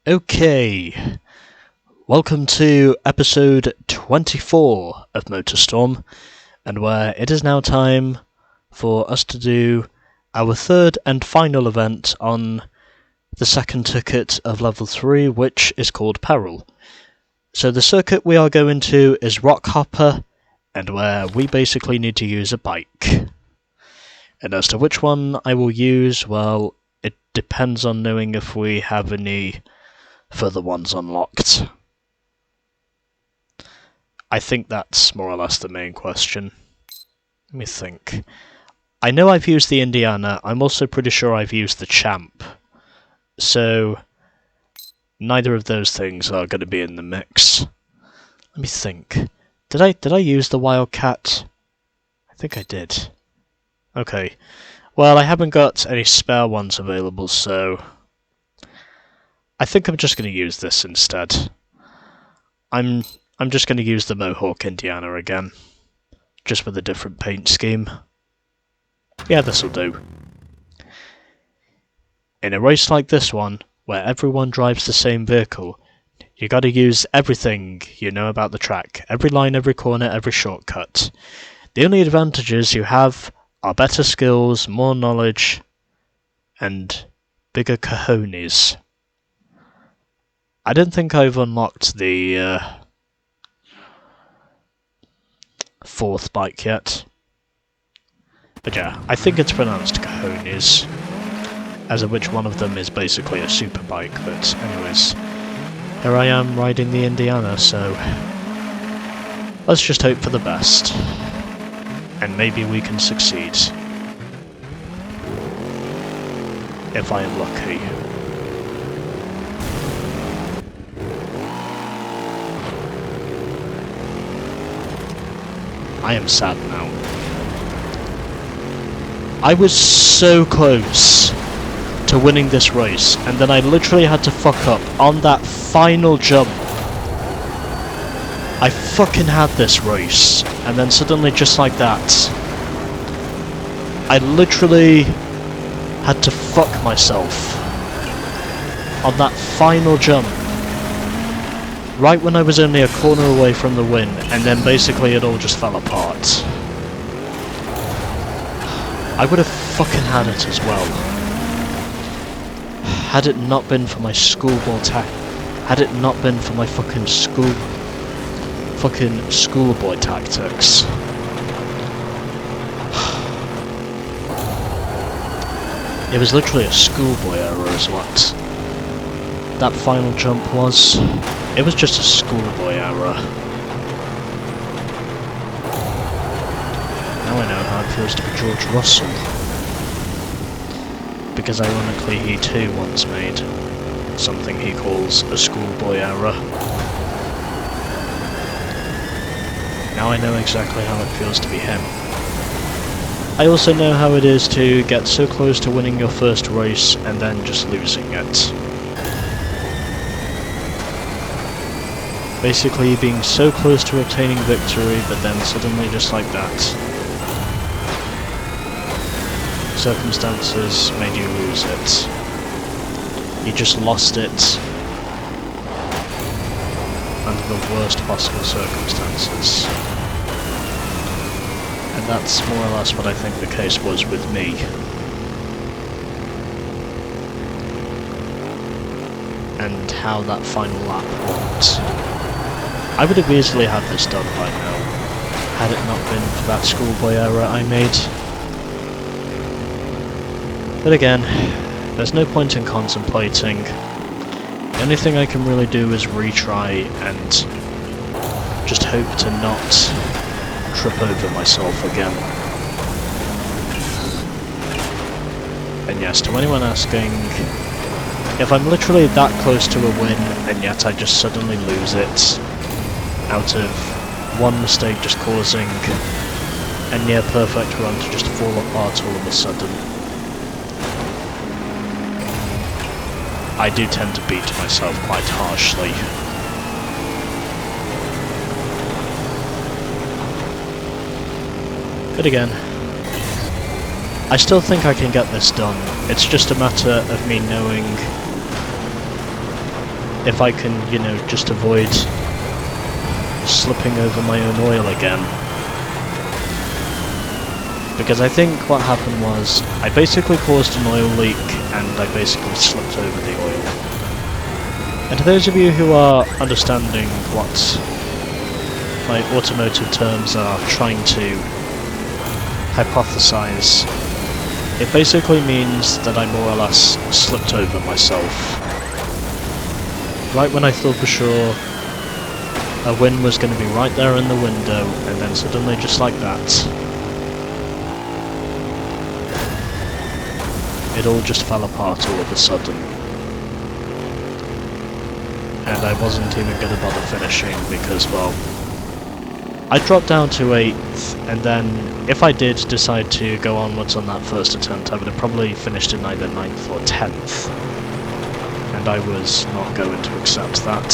Okay, welcome to episode 24 of MotorStorm, and where it is now time for us to do our third and final event on the second ticket of level 3, which is called Peril. So the circuit we are going to is Rockhopper, and where we basically need to use a bike. And as to which one I will use, well, it depends on knowing if we have any further ones unlocked. I think that's more or less the main question. Let me think. I know I've used the Indiana, I'm also pretty sure I've used the Champ. So, neither of those things are going to be in the mix. Let me think. Did I use the Wildcat? I think I did. Okay. Well, I haven't got any spare ones available, so I think I'm just going to use this instead. I'm just going to use the Mohawk Indiana again, just with a different paint scheme. Yeah, this'll do. In a race like this one, where everyone drives the same vehicle, you gotta use everything you know about the track. Every line, every corner, every shortcut. The only advantages you have are better skills, more knowledge, and bigger cojones. I don't think I've unlocked the fourth bike yet. But yeah, I think it's pronounced cojones, as of which one of them is basically a super bike, but anyways. Here I am riding the Indiana, so let's just hope for the best. And maybe we can succeed. If I am lucky. I am sad now. I was so close to winning this race, and then I literally had to fuck up on that final jump. I fucking had this race, and then suddenly, just like that, I literally had to fuck myself on that final jump. Right when I was only a corner away from the win, and then basically it all just fell apart. I would have fucking had it as well. Had it not been for my had it not been for my fucking schoolboy tactics. It was literally a schoolboy error is what that final jump was. It was just a schoolboy error. Now I know how it feels to be George Russell. Because ironically he too once made something he calls a schoolboy error. Now I know exactly how it feels to be him. I also know how it is to get so close to winning your first race and then just losing it. Basically being so close to obtaining victory, but then suddenly just like that, circumstances made you lose it. You just lost it under the worst possible circumstances. And that's more or less what I think the case was with me. And how that final lap went. I would have easily had this done by now, had it not been for that schoolboy error I made. But again, there's no point in contemplating. The only thing I can really do is retry and just hope to not trip over myself again. And yes, to anyone asking, if I'm literally that close to a win and yet I just suddenly lose it, out of one mistake just causing a near perfect run to just fall apart all of a sudden, I do tend to beat myself quite harshly. But again, I still think I can get this done. It's just a matter of me knowing if I can, you know, just avoid slipping over my own oil again. Because I think what happened was, I basically caused an oil leak, and I basically slipped over the oil. And to those of you who are understanding what my automotive terms are trying to hypothesize, it basically means that I more or less slipped over myself. Right when I thought for sure a win was going to be right there in the window, and then suddenly, just like that, it all just fell apart all of a sudden. And I wasn't even going to bother finishing because, well, I dropped down to 8th, and then if I did decide to go onwards on that first attempt, I would have probably finished in either 9th or 10th. And I was not going to accept that.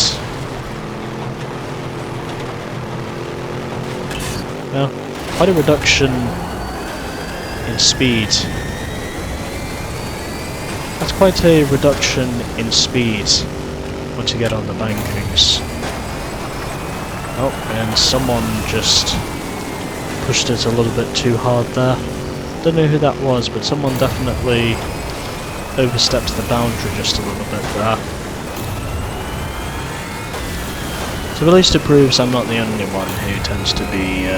Well, quite a reduction in speed. That's quite a reduction in speed once you get on the bankings. Oh, and someone just pushed it a little bit too hard there. Don't know who that was, but someone definitely overstepped the boundary just a little bit there. So at least it proves I'm not the only one who tends to be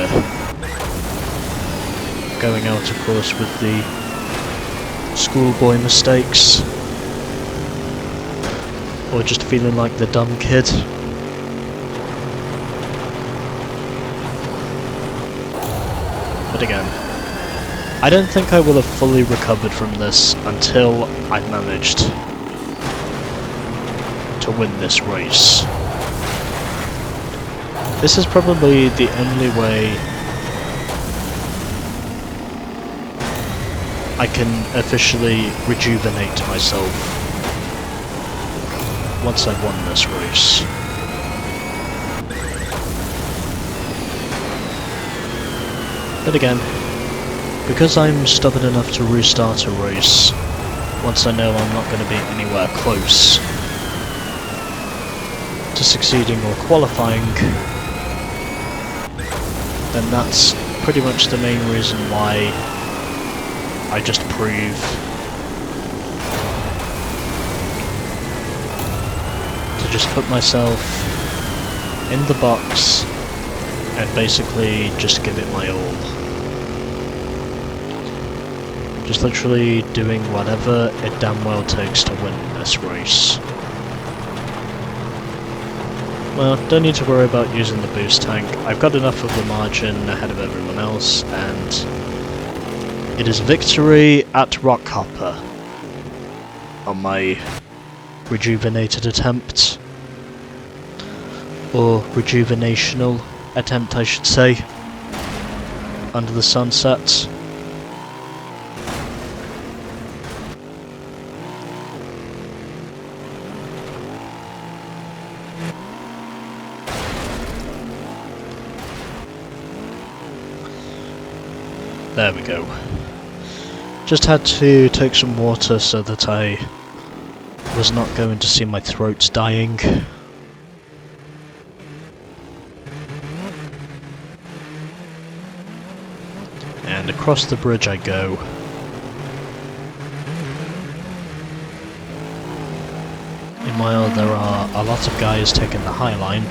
going out, of course, with the schoolboy mistakes. Or just feeling like the dumb kid. But again, I don't think I will have fully recovered from this until I've managed to win this race. This is probably the only way I can officially rejuvenate myself once I've won this race. But again, because I'm stubborn enough to restart a race once I know I'm not going to be anywhere close to succeeding or qualifying, then that's pretty much the main reason why I just prove to just put myself in the box and basically just give it my all. Just literally doing whatever it damn well takes to win this race. Well, don't need to worry about using the boost tank. I've got enough of the margin ahead of everyone else, and it is victory at Rockhopper on my rejuvenated attempt. Or rejuvenational attempt, I should say. Under the sunset. There we go. Just had to take some water so that I was not going to see my throat dying. And across the bridge I go. Meanwhile, there are a lot of guys taking the High Line.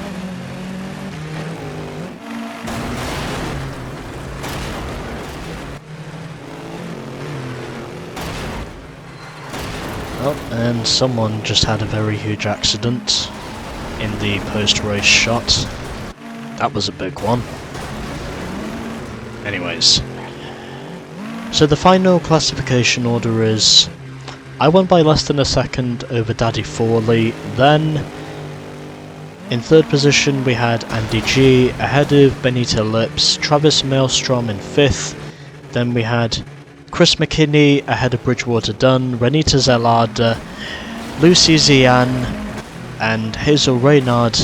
Oh, and someone just had a very huge accident in the post-race shot. That was a big one. Anyways. So the final classification order is... I won by less than a second over Daddy Forley. Then, in third position we had Andy G, ahead of Benito Lips, Travis Maelstrom in fifth. Then we had Chris McKinney ahead of Bridgewater Dunn, Renita Zelada, Lucy Zian, and Hazel Reynard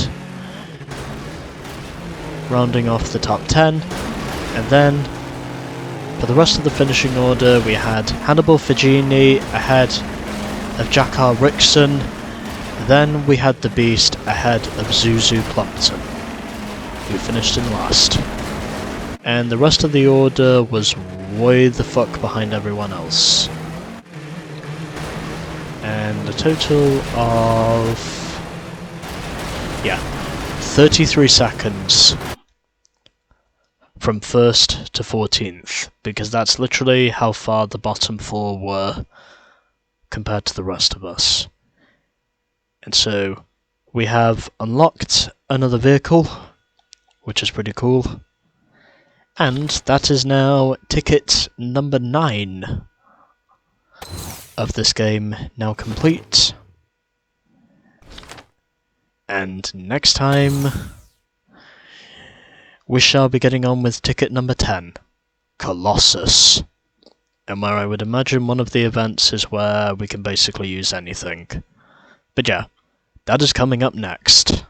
rounding off the top 10. And then, for the rest of the finishing order, we had Hannibal Figini ahead of Jack R. Rickson, then we had the beast ahead of Zuzu Plumpton, who finished in last. And the rest of the order was way the fuck behind everyone else. And a total of... 33 seconds from 1st to 14th, because that's literally how far the bottom 4 were compared to the rest of us. And so we have unlocked another vehicle, which is pretty cool. And that is now ticket number 9 of this game now complete. And next time we shall be getting on with ticket number 10, Colossus. And where I would imagine one of the events is where we can basically use anything. But yeah, that is coming up next.